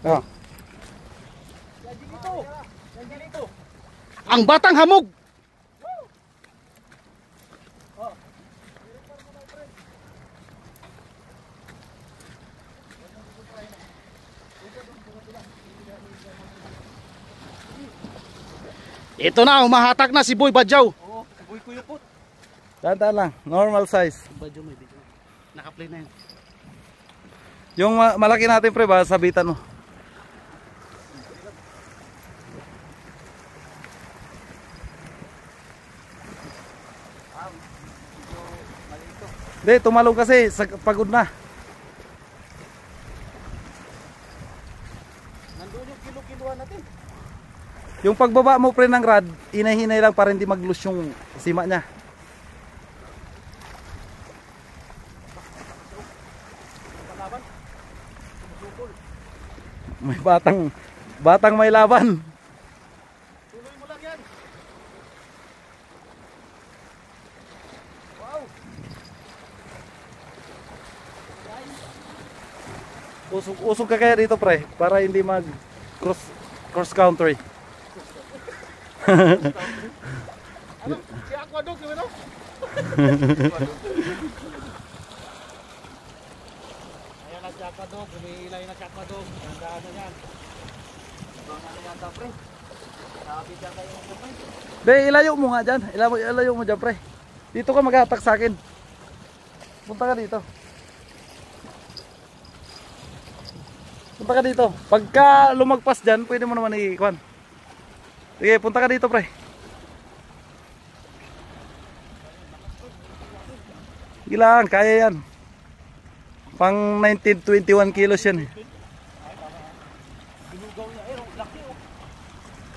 Oh. Ang batang hamog. Ito na, umahatak na si Boy Badjaw. Oo, si Boy Kuyupot. Tanda lang, normal size. Badjaw may video. Naka-play na yan. Yung malaki natin pre ba, sabitan mo. Hindi, tumalong kasi, pagod na. Nandun yung kilo-kiloan natin. Yung pagbaba mo pre ng rod, hinay-hinay lang para hindi mag-loose yung sima niya. May batang may laban. Tuloy mo lang yan. Wow. Usog ka kaya dito pre, para hindi mag cross country. Ano? Si Aquadog, di ba no? Ayan na si Aquadog, umiilay na si Aquadog. Gandaan na yan. Ibang ano yata pre? Sabi dyan kayo ng pre. Be, ilayo mo nga dyan. Ilayo mo dyan pre. Dito ka mag-attack sa akin. Punta ka dito. Punta ka dito. Pagka lumagpas dyan, pwede mo naman i-kwan. Sige, punta ka dito pre. Ilang, kaya yan. Pang 1921 kilos yan eh.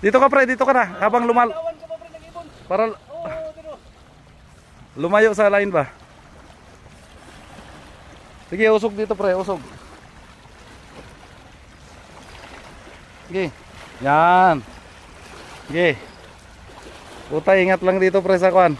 Dito ka pre, dito ka na. Habang para lumayo sa line ba. Sige, usog dito pre, usog. Sige. Yan. Sige. Puta, ingat lang dito pre sa kwan.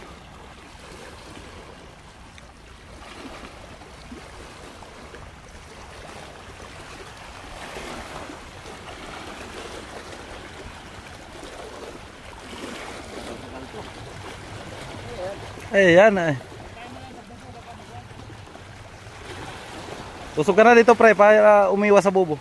Yan eh. Usog ka na dito pre para umiwas sa bubo.